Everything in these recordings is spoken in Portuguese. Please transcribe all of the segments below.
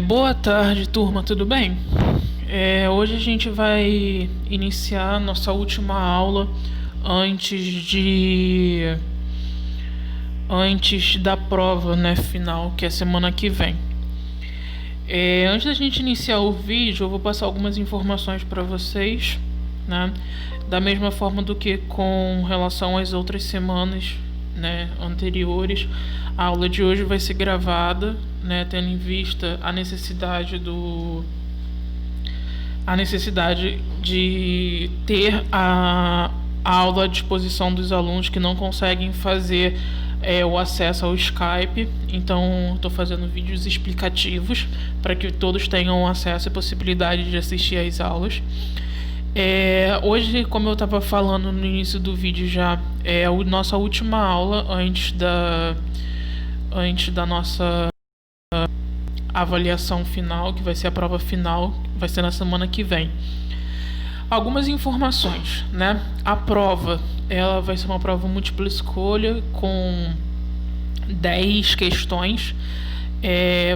Boa tarde, turma, tudo bem? Hoje a gente vai iniciar nossa última aula antes de antes da prova, né, final, que é semana que vem. Antes da gente iniciar o vídeo, eu vou passar algumas informações para vocês, né? Da mesma forma do que com relação às outras semanas, né, anteriores. A aula de hoje vai ser gravada, né, tendo em vista a necessidade de ter a aula à disposição dos alunos que não conseguem fazer o acesso ao Skype. Então estou fazendo vídeos explicativos para que todos tenham acesso e possibilidade de assistir às aulas. Hoje, como eu estava falando no início do vídeo, já é a nossa última aula antes da nossa avaliação final, que vai ser a prova final, vai ser na semana que vem. Algumas informações, né? A prova, ela vai ser uma prova múltipla escolha com 10 questões.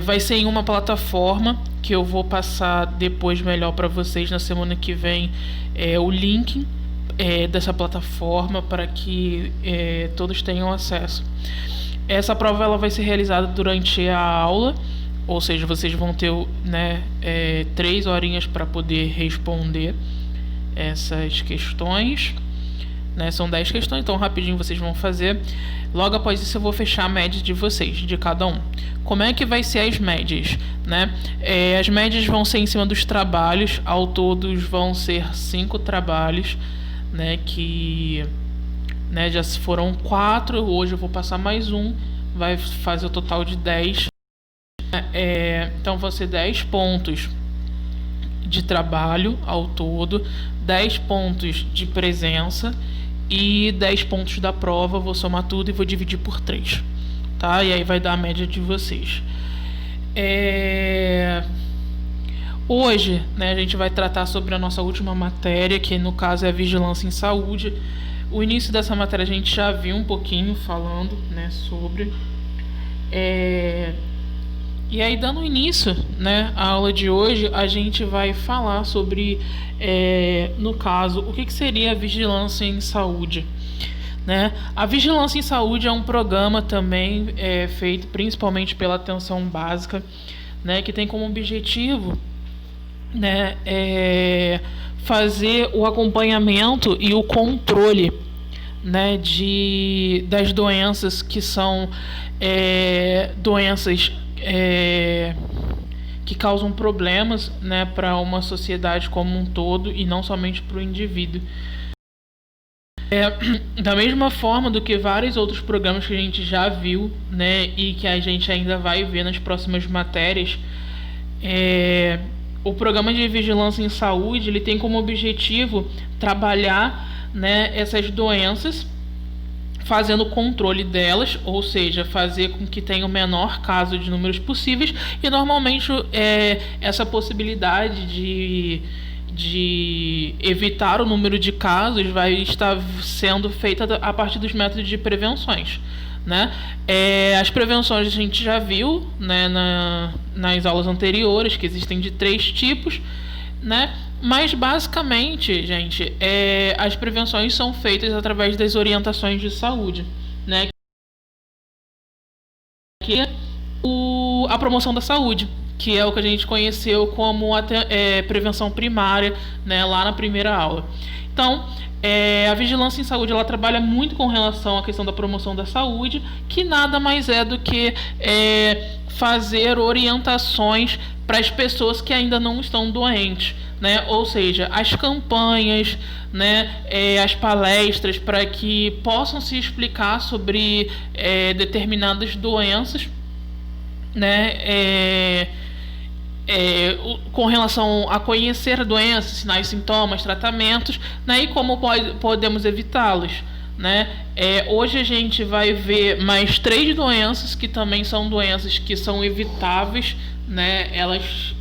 Vai ser em uma plataforma que eu vou passar depois melhor para vocês na semana que vem, o link dessa plataforma para que todos tenham acesso. Essa prova ela vai ser realizada durante a aula, ou seja, vocês vão ter 3 horinhas para poder responder essas questões, né? São 10 questões, então rapidinho vocês vão fazer. Logo após isso eu vou fechar a média de vocês, de cada um. Como é que vai ser as médias, né? As médias vão ser em cima dos trabalhos. Ao todo vão ser 5 trabalhos, né? Que já foram 4, hoje eu vou passar mais um, vai fazer o total de 10. Então vão ser 10 pontos de trabalho ao todo, 10 pontos de presença e 10 pontos da prova. Vou somar tudo e vou dividir por 3, tá? E aí vai dar a média de vocês. Hoje, né, a gente vai tratar sobre a nossa última matéria, que no caso é a vigilância em saúde. O início dessa matéria a gente já viu um pouquinho falando, né, sobre. E aí, dando início, né, à aula de hoje, a gente vai falar sobre, no caso, o que seria a vigilância em saúde, né? A vigilância em saúde é um programa também feito principalmente pela atenção básica, né, que tem como objetivo, né, fazer o acompanhamento e o controle, né, das doenças que são doenças que causam problemas, né, para uma sociedade como um todo e não somente para o indivíduo. Da mesma forma do que vários outros programas que a gente já viu, né, e que a gente ainda vai ver nas próximas matérias, o programa de vigilância em saúde ele tem como objetivo trabalhar, né, essas doenças, fazendo o controle delas, ou seja, fazer com que tenha o menor caso de números possíveis, e normalmente essa possibilidade de evitar o número de casos vai estar sendo feita a partir dos métodos de prevenções, né? As prevenções a gente já viu, né, nas aulas anteriores, que existem de 3 tipos, né? Mas basicamente, gente, as prevenções são feitas através das orientações de saúde, né? Que é a promoção da saúde, que é o que a gente conheceu como prevenção primária, né, lá na primeira aula. Então, a vigilância em saúde ela trabalha muito com relação à questão da promoção da saúde, que nada mais é do que fazer orientações para as pessoas que ainda não estão doentes, né? Ou seja, as campanhas, né, as palestras para que possam se explicar sobre determinadas doenças, né? Com relação a conhecer a doença, sinais, sintomas, tratamentos, né, e como podemos evitá-los, né? Hoje a gente vai ver mais 3 doenças que também são doenças que são evitáveis, né? Elas,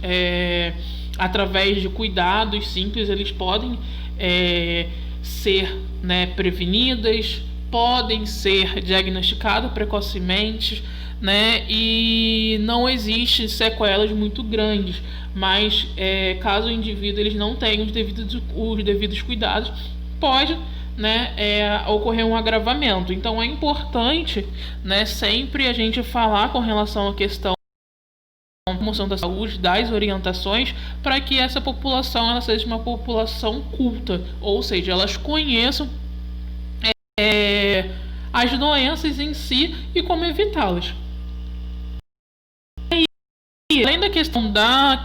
através de cuidados simples, eles podem ser, né, prevenidas, podem ser diagnosticadas precocemente, né? E não existe sequelas muito grandes, mas caso o indivíduo eles não tenha os devidos cuidados, pode, né, ocorrer um agravamento. Então é importante, né, sempre a gente falar com relação à questão da promoção da saúde, das orientações, para que essa população ela seja uma população culta, ou seja, elas conheçam as doenças em si e como evitá-las. E além da questão da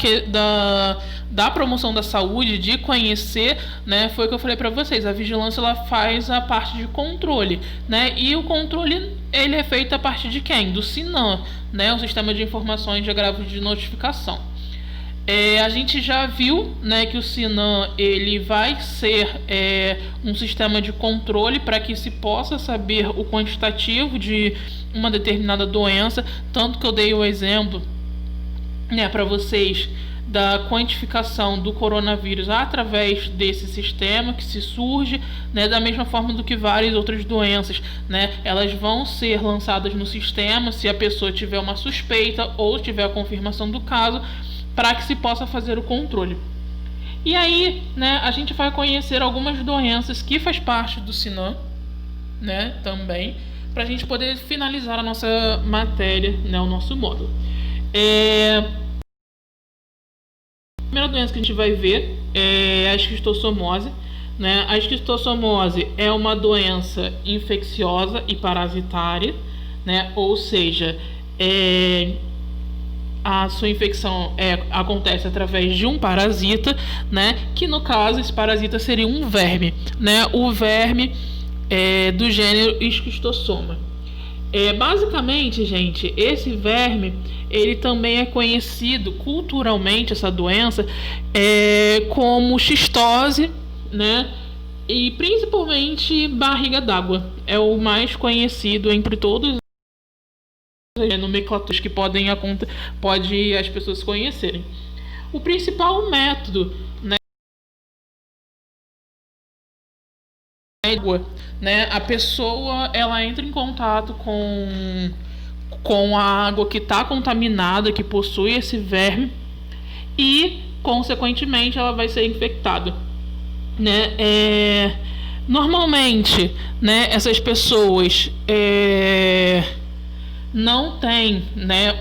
promoção da saúde, de conhecer, né, foi o que eu falei para vocês, a vigilância ela faz a parte de controle, né, e o controle ele é feito a partir de quem? Do SINAM, né, o Sistema de Informações de Agravos de Notificação. A gente já viu, né, que o SINAM ele vai ser um sistema de controle para que se possa saber o quantitativo de uma determinada doença, tanto que eu dei o exemplo, né, para vocês da quantificação do coronavírus através desse sistema que se surge, né, da mesma forma do que várias outras doenças, né, elas vão ser lançadas no sistema se a pessoa tiver uma suspeita ou tiver a confirmação do caso, para que se possa fazer o controle. E aí, né, a gente vai conhecer algumas doenças que faz parte do SINAM, né, também, para a gente poder finalizar a nossa matéria, né, o nosso módulo. A primeira doença que a gente vai ver é a esquistossomose, né? A esquistossomose é uma doença infecciosa e parasitária, né? Ou seja, a sua infecção acontece através de um parasita, né? Que no caso esse parasita seria um verme, né? O verme do gênero Esquistossoma. Basicamente, gente, esse verme ele também é conhecido culturalmente, essa doença, como xistose, né? E principalmente barriga d'água. É o mais conhecido entre todos as nomenclaturas que pode as pessoas conhecerem. O principal método, né, a pessoa ela entra em contato com a água que está contaminada, que possui esse verme, e consequentemente ela vai ser infectada, né? Normalmente, né, essas pessoas não tem, né,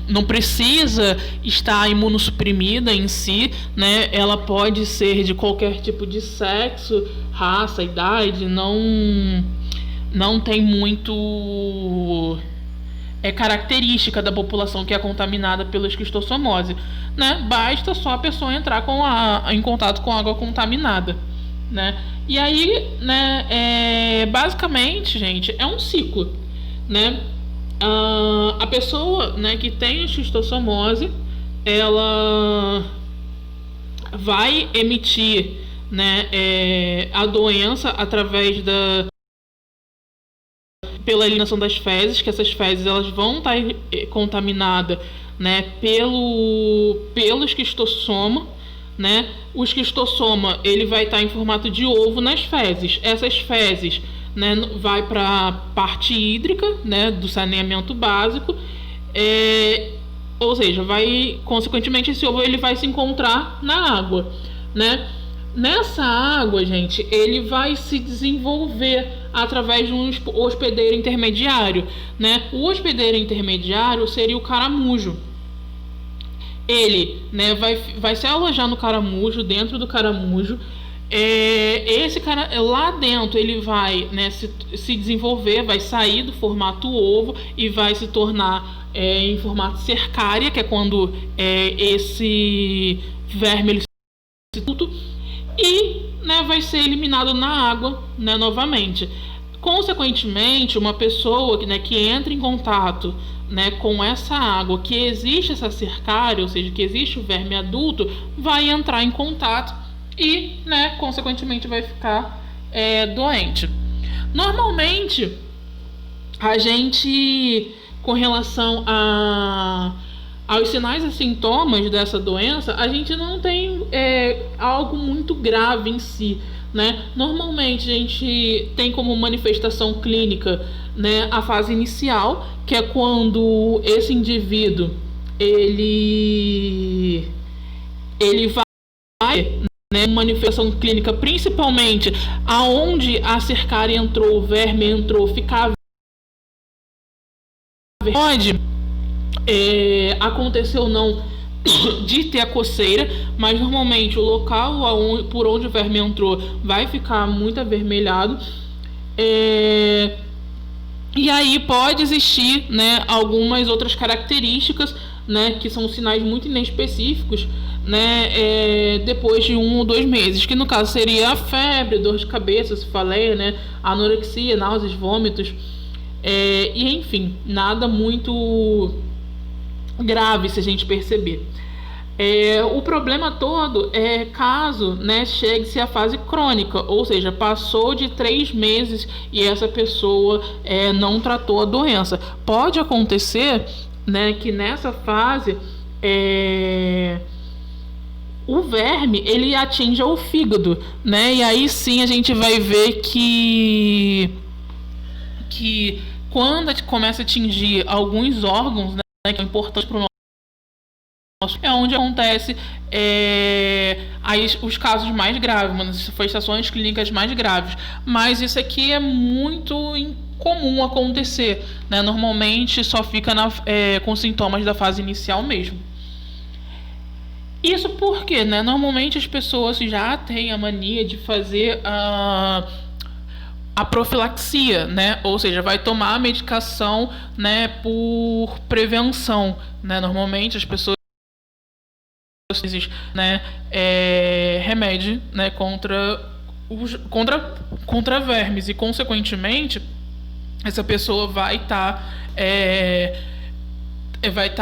não precisa estar imunossuprimida em si, né? Ela pode ser de qualquer tipo de sexo, raça, idade, não tem muito característica da população que é contaminada pela esquistossomose, né? Basta só a pessoa entrar em contato com água contaminada, né? E aí, né, basicamente, gente, é um ciclo, né? A pessoa, né, que tem esquistossomose, ela vai emitir, né, a doença através pela eliminação das fezes, que essas fezes elas vão estar contaminadas, né, pelo esquistossoma, né? O esquistossoma ele vai estar em formato de ovo nas fezes. Essas fezes, né, vai para a parte hídrica, né, do saneamento básico, ou seja, consequentemente esse ovo ele vai se encontrar na água, né? Nessa água, gente, ele vai se desenvolver através de um hospedeiro intermediário, né? O hospedeiro intermediário seria o caramujo. Ele, né, vai se alojar no caramujo, dentro do caramujo. Esse cara lá dentro ele vai, né, se desenvolver, vai sair do formato ovo e vai se tornar em formato cercária, que é quando esse verme ele se e, né, vai ser eliminado na água, né, novamente. Consequentemente, uma pessoa, né, que entra em contato, né, com essa água, que existe essa cercária, ou seja, que existe o verme adulto, vai entrar em contato e, né, consequentemente vai ficar doente. Normalmente, a gente, com relação aos sinais e sintomas dessa doença, a gente não tem algo muito grave em si, né? Normalmente a gente tem como manifestação clínica, né, a fase inicial, que é quando esse indivíduo ele vai, né, manifestação clínica, principalmente aonde a cercária entrou, o verme entrou, ficar pode acontecer ou não de ter a coceira, mas normalmente o local por onde o verme entrou vai ficar muito avermelhado. E aí pode existir, né, algumas outras características, né, que são sinais muito inespecíficos, né, depois de 1 ou 2 meses, que no caso seria a febre, dor de cabeça, cefaleia, né, anorexia, náuseas, vômitos, e enfim, nada muito grave se a gente perceber. O problema todo é caso, né, chegue-se à fase crônica, ou seja, passou de 3 meses e essa pessoa não tratou a doença. Pode acontecer, né, que nessa fase o verme ele atinja o fígado, né, e aí sim a gente vai ver que quando começa a atingir alguns órgãos, né, que é importante para o é onde acontece aí os casos mais graves, manifestações clínicas mais graves. Mas isso aqui é muito incomum acontecer, né? Normalmente só fica com sintomas da fase inicial mesmo. Isso porque, né, normalmente as pessoas já têm a mania de fazer a profilaxia, né? Ou seja, vai tomar a medicação, né, por prevenção, né? Normalmente as pessoas, né, remédio, né, contra vermes, e consequentemente essa pessoa vai estar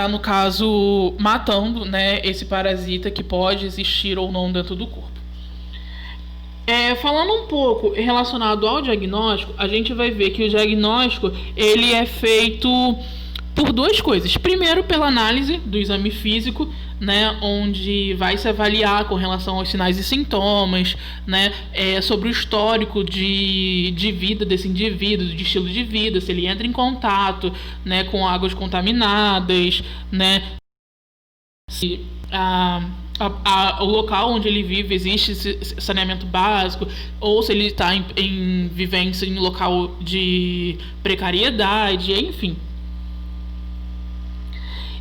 no caso matando, né, esse parasita que pode existir ou não dentro do corpo. Falando um pouco relacionado ao diagnóstico, a gente vai ver que o diagnóstico ele é feito por 2 coisas. Primeiro, pela análise do exame físico, né, onde vai se avaliar com relação aos sinais e sintomas, né, sobre o histórico de vida desse indivíduo, de estilo de vida, se ele entra em contato, né, com águas contaminadas, né, se o local onde ele vive existe saneamento básico, ou se ele está em vivência em local de precariedade, enfim.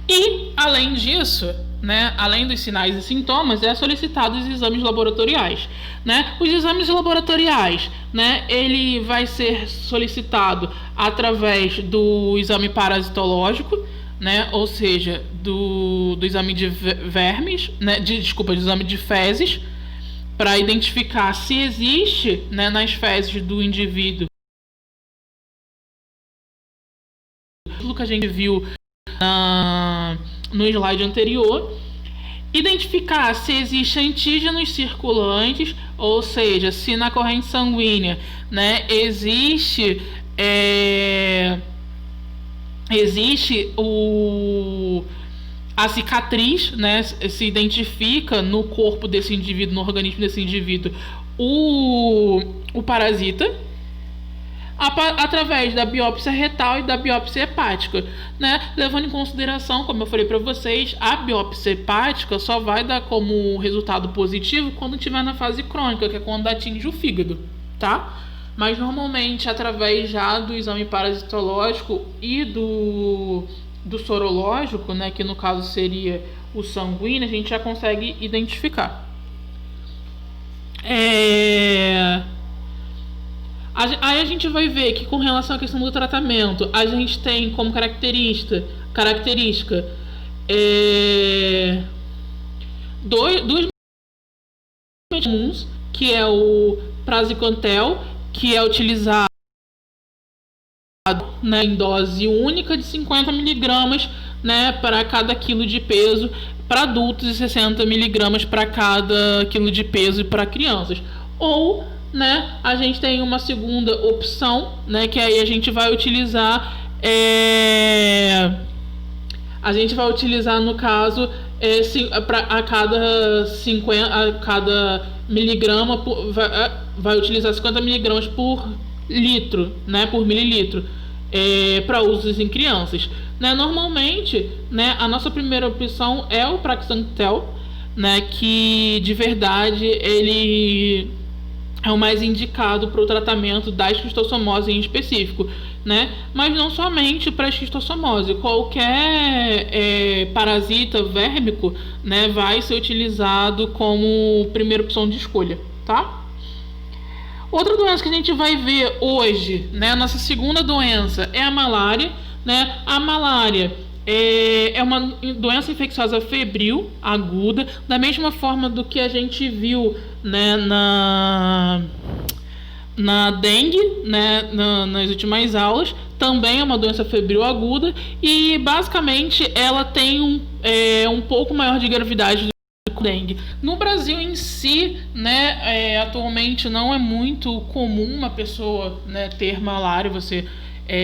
E, além disso, né, além dos sinais e sintomas, solicitado os exames laboratoriais, né? Os exames laboratoriais, né, ele vai ser solicitado através do exame parasitológico, né, ou seja, do exame de vermes, né, do exame de fezes, para identificar se existe, né, nas fezes do indivíduo aquilo que a gente viu no slide anterior, identificar se existem antígenos circulantes, ou seja, se na corrente sanguínea, né, existe a cicatriz, né, se identifica no corpo desse indivíduo, no organismo desse indivíduo, o parasita, através da biópsia retal e da biópsia hepática, né? Levando em consideração, como eu falei para vocês, a biópsia hepática só vai dar como resultado positivo quando estiver na fase crônica, que é quando atinge o fígado, tá? Mas normalmente através já do exame parasitológico e do sorológico, né, que no caso seria o sanguíneo, a gente já consegue identificar. Aí a gente vai ver que com relação à questão do tratamento, a gente tem como característica dois comuns, que é o praziquantel, que é utilizado, né, em dose única de 50 mg, né, para cada quilo de peso para adultos e 60 mg para cada quilo de peso para crianças. Ou, né, a gente tem uma segunda opção, né, que aí a gente vai utilizar A gente vai utilizar, no caso, a cada miligrama, vai utilizar 50 miligramas por litro, né, por mililitro, para usos em crianças. Né, normalmente, né, a nossa primeira opção é o Praxantel, né, que de verdade ele é o mais indicado para o tratamento da esquistossomose em específico, né? Mas não somente para a esquistossomose, qualquer parasita vérmico, né, vai ser utilizado como primeira opção de escolha, tá? Outra doença que a gente vai ver hoje, né, a nossa segunda doença é a malária, né? A malária é uma doença infecciosa febril aguda, da mesma forma do que a gente viu, né, na dengue, né, nas últimas aulas. Também é uma doença febril aguda e basicamente ela tem um pouco maior de gravidade do que a dengue. No Brasil em si, né, atualmente não é muito comum uma pessoa, né, ter malária, você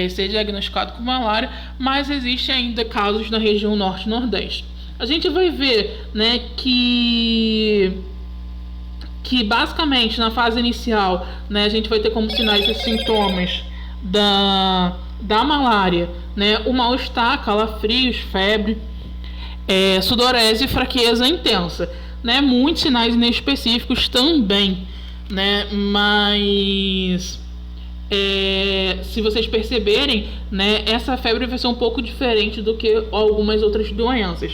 ser diagnosticado com malária, mas existem ainda casos na região norte e nordeste. A gente vai ver, né, que basicamente na fase inicial, né, a gente vai ter como sinais e sintomas da malária, né, o mal-estar, calafrios, febre, sudorese e fraqueza intensa, né, muitos sinais inespecíficos também, né, mas se vocês perceberem, né, essa febre vai ser um pouco diferente do que algumas outras doenças,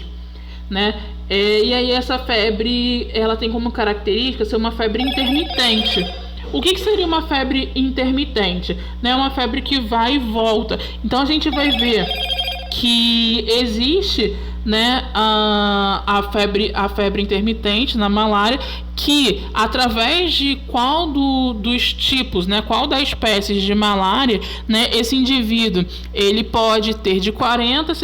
né? E aí essa febre, ela tem como característica ser uma febre intermitente. O que seria uma febre intermitente? Né? Uma febre que vai e volta. Então a gente vai ver que existe, né, a febre intermitente na malária, que através de qual dos tipos, né, qual das espécies de malária, né, esse indivíduo ele pode ter de 48 a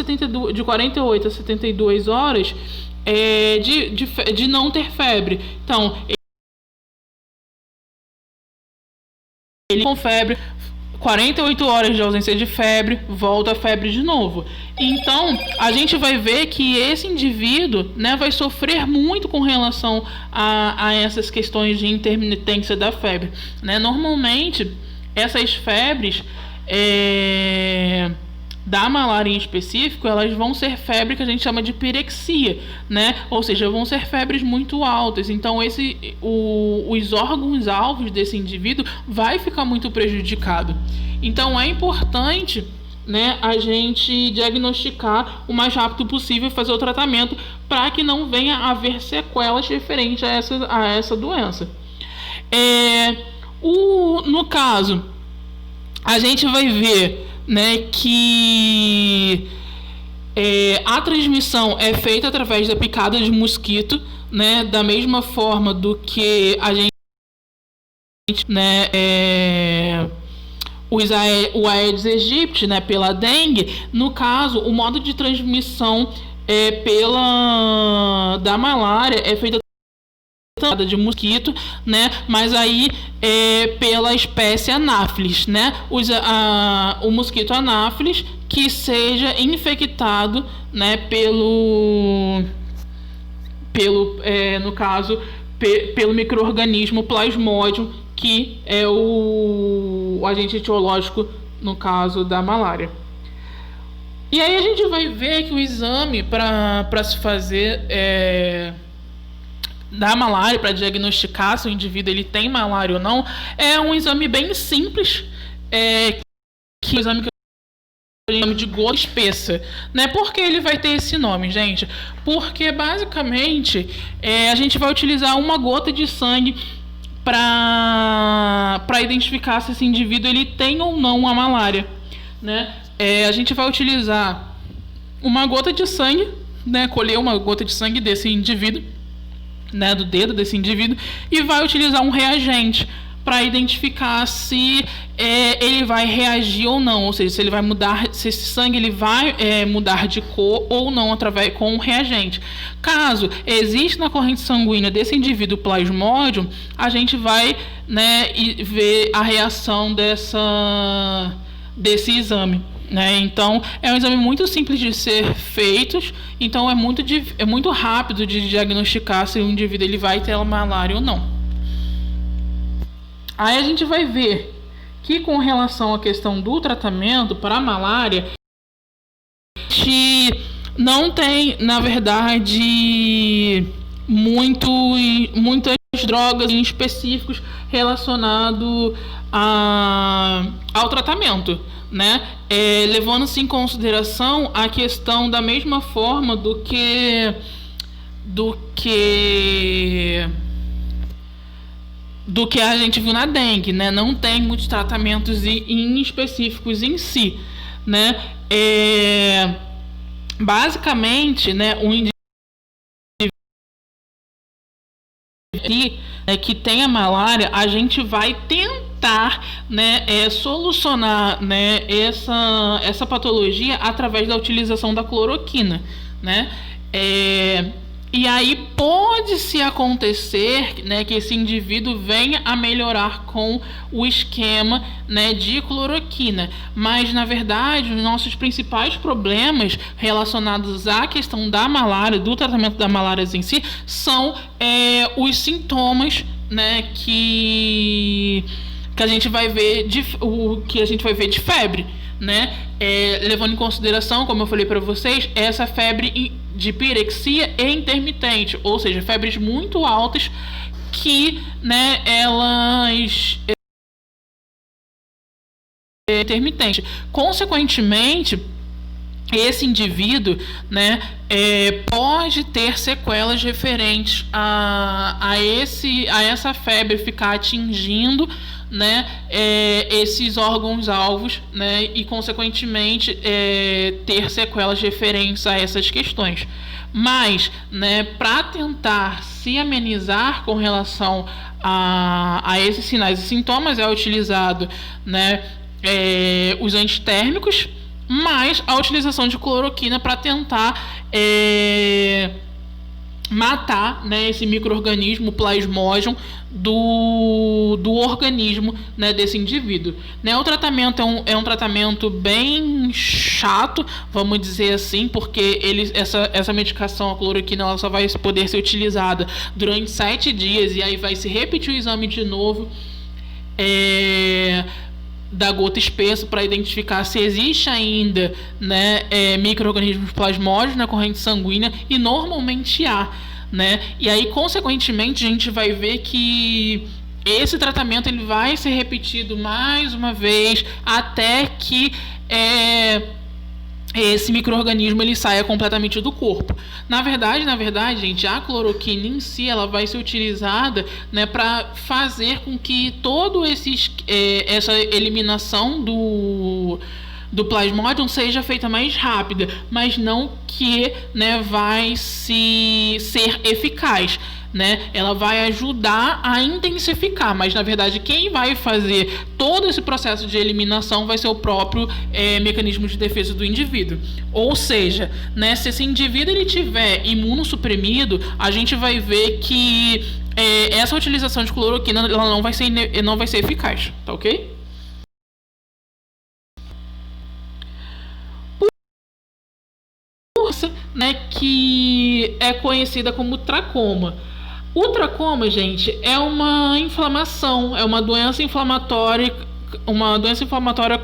72 horas de não ter febre. Então ele com febre, 48 horas de ausência de febre, volta a febre de novo. Então, a gente vai ver que esse indivíduo, né, vai sofrer muito com relação a essas questões de intermitência da febre, né? Normalmente, essas febres da malária em específico, elas vão ser febre que a gente chama de pirexia, né? Ou seja, vão ser febres muito altas. Então, os órgãos alvos desse indivíduo vai ficar muito prejudicado. Então, é importante, né, a gente diagnosticar o mais rápido possível e fazer o tratamento para que não venha a haver sequelas referentes a essa doença. No caso, a gente vai ver, né, que a transmissão é feita através da picada de mosquito, né, da mesma forma do que a gente, né, o Aedes aegypti, né, pela dengue. No caso, o modo de transmissão da malária é feita de mosquito, né? Mas aí pela espécie Anopheles, né? O mosquito Anopheles que seja infectado, né, no caso pelo micro-organismo Plasmodium, que é o agente etiológico no caso da malária. E aí a gente vai ver que o exame para se fazer da malária, para diagnosticar se o indivíduo ele tem malária ou não, é um exame bem simples, que é o exame que eu chamo de gota espessa, né? Por que ele vai ter esse nome, gente? Porque basicamente a gente vai utilizar uma gota de sangue para identificar se esse indivíduo ele tem ou não a malária, né? A gente vai utilizar uma gota de sangue, né? Colher uma gota de sangue desse indivíduo, né, do dedo desse indivíduo, e vai utilizar um reagente para identificar se ele vai reagir ou não, ou seja, se ele vai mudar, se esse sangue ele vai mudar de cor ou não através com um reagente. Caso exista na corrente sanguínea desse indivíduo Plasmodium, a gente vai, né, ver a reação desse exame. né? Então, é um exame muito simples de ser feito, então é muito rápido de diagnosticar se o indivíduo ele vai ter malária ou não. Aí a gente vai ver que com relação à questão do tratamento para a malária, a gente não tem, na verdade, muitas drogas em específicos relacionados ao tratamento, né? Levando-se em consideração a questão da mesma forma do que a gente viu na dengue, né? Não tem muitos tratamentos em específicos em si, né? Basicamente, né, o indivíduo que tem a malária, a gente vai tentar, né, solucionar, né, essa patologia através da utilização da cloroquina, né? E aí pode-se acontecer, né, que esse indivíduo venha a melhorar com o esquema, né, de cloroquina. Mas, na verdade, os nossos principais problemas relacionados à questão da malária, do tratamento da malária em si, são os sintomas, né, que a gente vai ver de febre, né? Levando em consideração, como eu falei para vocês, essa febre de pirexia e intermitente, ou seja, febres muito altas que, né, elas intermitente. Consequentemente, esse indivíduo, né, pode ter sequelas referentes a essa febre ficar atingindo, né, esses órgãos-alvos, né, e consequentemente ter sequelas referentes a essas questões. Mas, né, para tentar se amenizar com relação a esses sinais e sintomas, é utilizado, né, os antitérmicos, mas a utilização de cloroquina para tentar matar, né, esse micro-organismo Plasmodium do organismo, né, desse indivíduo, né? O tratamento é um tratamento bem chato, vamos dizer assim, porque essa medicação, a cloroquina, ela só vai poder ser utilizada durante 7 dias e aí vai se repetir o exame de novo da gota espessa para identificar se existe ainda, né, micro-organismos plasmódios na corrente sanguínea, e normalmente há, né? E aí, consequentemente, a gente vai ver que esse tratamento ele vai ser repetido mais uma vez até que esse micro-organismo ele saia completamente do corpo. Na verdade, gente, a cloroquina em si ela vai ser utilizada, né, para fazer com que todo essa eliminação do Plasmodium seja feita mais rápida, mas não que, né, vai ser eficaz, né? Ela vai ajudar a intensificar, mas na verdade quem vai fazer todo esse processo de eliminação vai ser o próprio mecanismo de defesa do indivíduo. Ou seja, né, se esse indivíduo ele tiver imunossuprimido, a gente vai ver que essa utilização de cloroquina ela não vai ser eficaz, tá ok? Né, que é conhecida como tracoma. O tracoma, gente, é uma inflamação, é uma doença inflamatória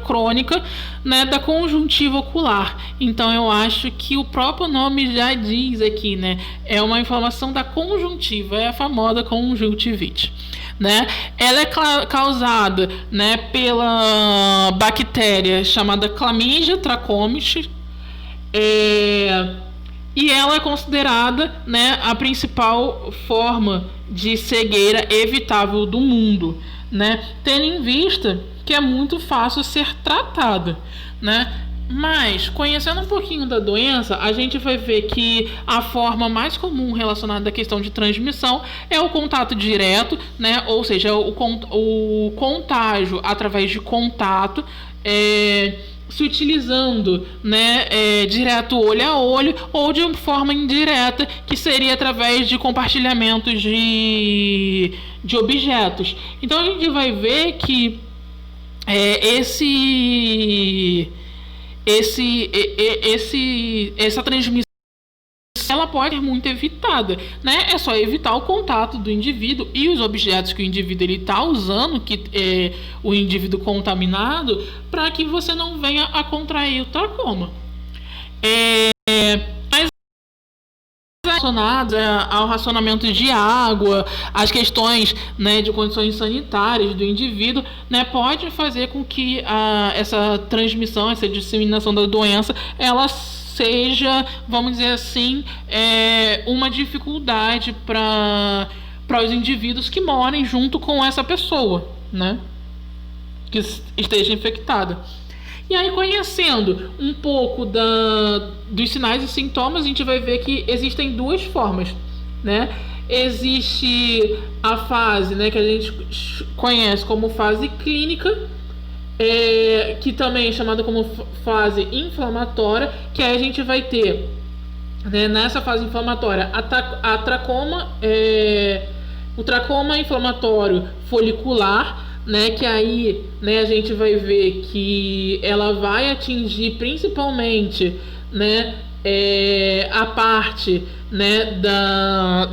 crônica, né, da conjuntiva ocular. Então eu acho que o próprio nome já diz aqui, né, é uma inflamação da conjuntiva, é a famosa conjuntivite, né? Ela é causada, né, pela bactéria chamada Chlamydia trachomatis, e ela é considerada, né, a principal forma de cegueira evitável do mundo, né, tendo em vista que é muito fácil ser tratada, né? Mas, conhecendo um pouquinho da doença, a gente vai ver que a forma mais comum relacionada à questão de transmissão é o contato direto, né? Ou seja, o contágio através de contato, se utilizando, né, direto olho a olho, ou de forma indireta, que seria através de compartilhamentos de objetos. Então a gente vai ver que essa transmissão ela pode ser muito evitada, né? É só evitar o contato do indivíduo e os objetos que o indivíduo ele está usando, que é o indivíduo contaminado, para que você não venha a contrair o tracoma. Mas relacionadas ao racionamento de água, as questões, né, de condições sanitárias do indivíduo, né, pode fazer com que essa transmissão, essa disseminação da doença, ela seja, vamos dizer assim, uma dificuldade para os indivíduos que morem junto com essa pessoa, né, que esteja infectada. E aí, conhecendo um pouco dos sinais e sintomas, a gente vai ver que existem duas formas, né? Existe a fase, né, que a gente conhece como fase clínica, que também é chamada como fase inflamatória, que aí a gente vai ter, né, nessa fase inflamatória a tracoma, o tracoma inflamatório folicular, né, que aí, né, a gente vai ver que ela vai atingir principalmente, né, a parte, né,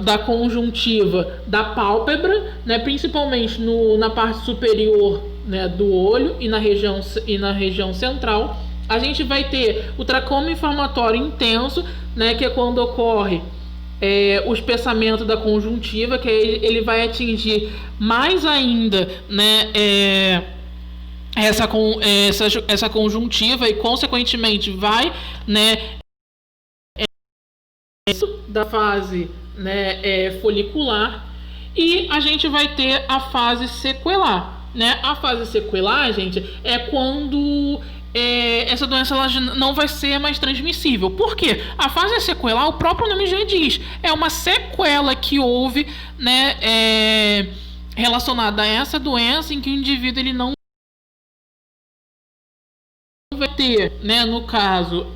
da conjuntiva da pálpebra, né, principalmente na parte superior, né, do olho e na região central. A gente vai ter o tracoma inflamatório intenso, né, que é quando ocorre o espessamento da conjuntiva, que ele vai atingir mais ainda, né, essa conjuntiva e consequentemente vai, né, da fase, né, folicular, e a gente vai ter a fase sequelar, né? A fase sequelar, gente, é quando essa doença ela não vai ser mais transmissível. Por quê? A fase sequelar, o próprio nome já diz, é uma sequela que houve, né, relacionada a essa doença, em que o indivíduo ele não vai ter, né, no caso,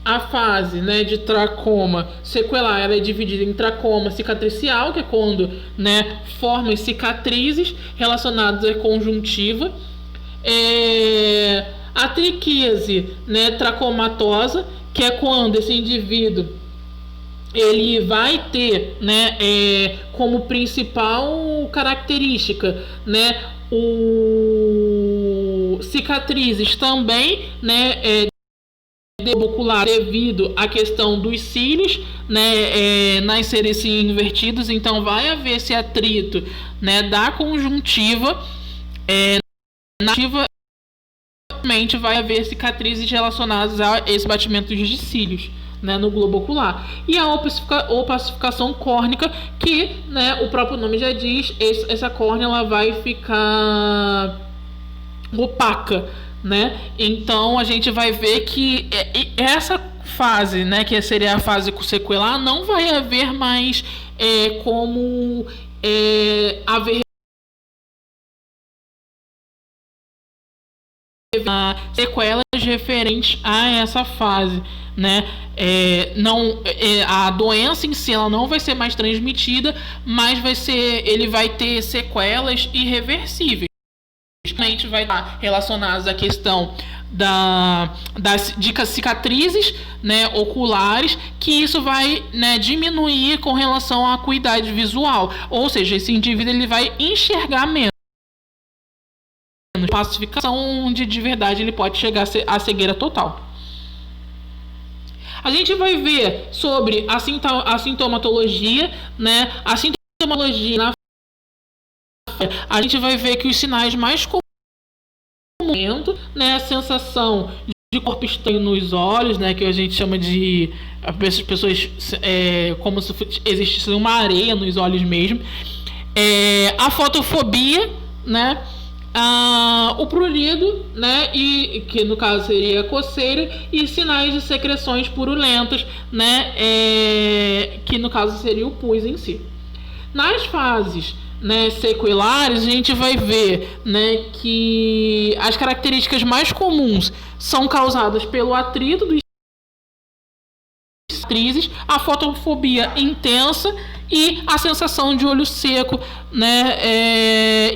a fase, né, de tracoma sequelar, ela é dividida em tracoma cicatricial, que é quando, né, formam cicatrizes relacionadas à conjuntiva, a triquíase, né, tracomatosa, que é quando esse indivíduo ele vai ter, né, como principal característica, né, cicatrizes também, né, ocular devido à questão dos cílios, né, nascerem invertidos, então vai haver esse atrito, né, da conjuntiva, vai haver cicatrizes relacionadas a esse batimento de cílios, né, no globo ocular. E a opacificação córnea, que, né, o próprio nome já diz, essa córnea ela vai ficar opaca, né? Então a gente vai ver que essa fase, né, que seria a fase sequelar, não vai haver mais como haver sequelas referentes a essa fase, né? A doença em si ela não vai ser mais transmitida, mas ele vai ter sequelas irreversíveis. Vai estar relacionados à questão de cicatrizes, né, oculares, que isso vai, né, diminuir com relação à acuidade visual, ou seja, esse indivíduo ele vai enxergar menos. Pacificação onde de verdade ele pode chegar à cegueira total. A gente vai ver sobre a sintomatologia, né, a sintomatologia a gente vai ver que os sinais mais comuns, né, a sensação de corpo estranho nos olhos, né, que a gente chama de as pessoas como se existisse uma areia nos olhos mesmo, a fotofobia, né, o prurido, né, e que no caso seria a coceira, e sinais de secreções purulentas, né, que no caso seria o pus em si. Nas fases, né, sequelares, a gente vai ver, né, que as características mais comuns são causadas pelo atrito dos cicatrizes, a fotofobia intensa e a sensação de olho seco, né,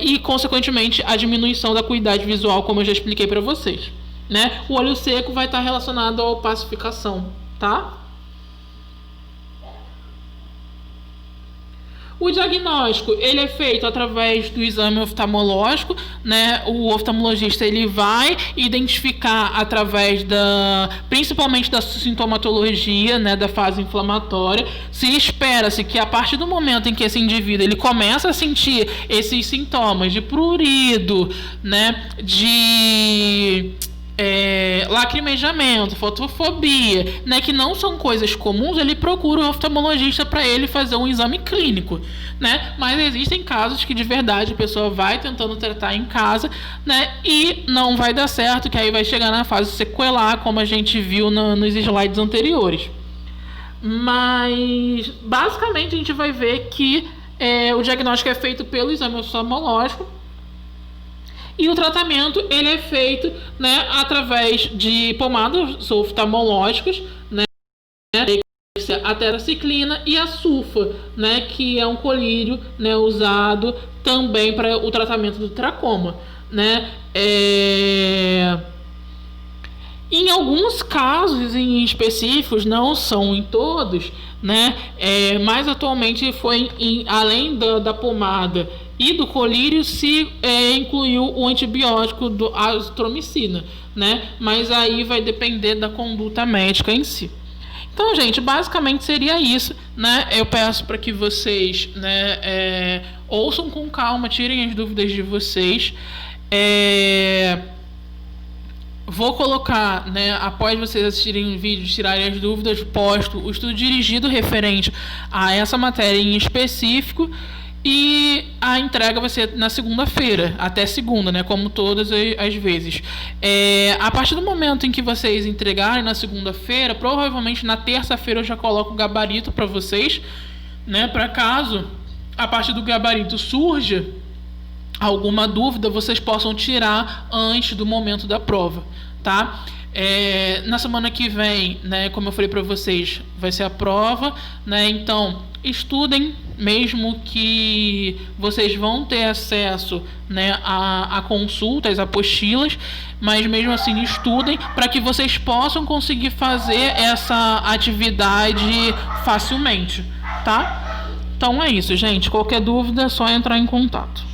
e consequentemente a diminuição da acuidade visual, como eu já expliquei para vocês. né? O olho seco vai estar relacionado à opacificação, tá? O diagnóstico, ele é feito através do exame oftalmológico, né? O oftalmologista, ele vai identificar através principalmente da sintomatologia, né, da fase inflamatória. Se espera-se que a partir do momento em que esse indivíduo ele começa a sentir esses sintomas de prurido, né, de lacrimejamento, fotofobia, né, que não são coisas comuns, ele procura o oftalmologista para ele fazer um exame clínico, né? Mas existem casos que de verdade a pessoa vai tentando tratar em casa, né, e não vai dar certo, que aí vai chegar na fase sequelar, como a gente viu nos slides anteriores. Mas basicamente a gente vai ver que o diagnóstico é feito pelo exame oftalmológico. E o tratamento, ele é feito, né, através de pomadas oftalmológicas, né, a tetraciclina e a sulfa, né, que é um colírio, né, usado também para o tratamento do tracoma, né. Em alguns casos em específicos, não são em todos, né, mas atualmente além da pomada e do colírio se incluiu o antibiótico do azitromicina, né? Mas aí vai depender da conduta médica em si. Então, gente, basicamente seria isso, né? Eu peço para que vocês, né, ouçam com calma, tirem as dúvidas de vocês. Vou colocar, né, após vocês assistirem o vídeo, tirarem as dúvidas, posto o estudo dirigido referente a essa matéria em específico. E a entrega vai ser na segunda-feira, até segunda, né? Como todas as vezes. A partir do momento em que vocês entregarem na segunda-feira, provavelmente na terça-feira eu já coloco o gabarito para vocês, né? Para caso a partir do gabarito surja alguma dúvida, vocês possam tirar antes do momento da prova, tá? Na semana que vem, né, como eu falei para vocês, vai ser a prova, né? Então, estudem, mesmo que vocês vão ter acesso, né, a consultas, apostilas, mas mesmo assim estudem para que vocês possam conseguir fazer essa atividade facilmente, tá? Então é isso, gente. Qualquer dúvida é só entrar em contato.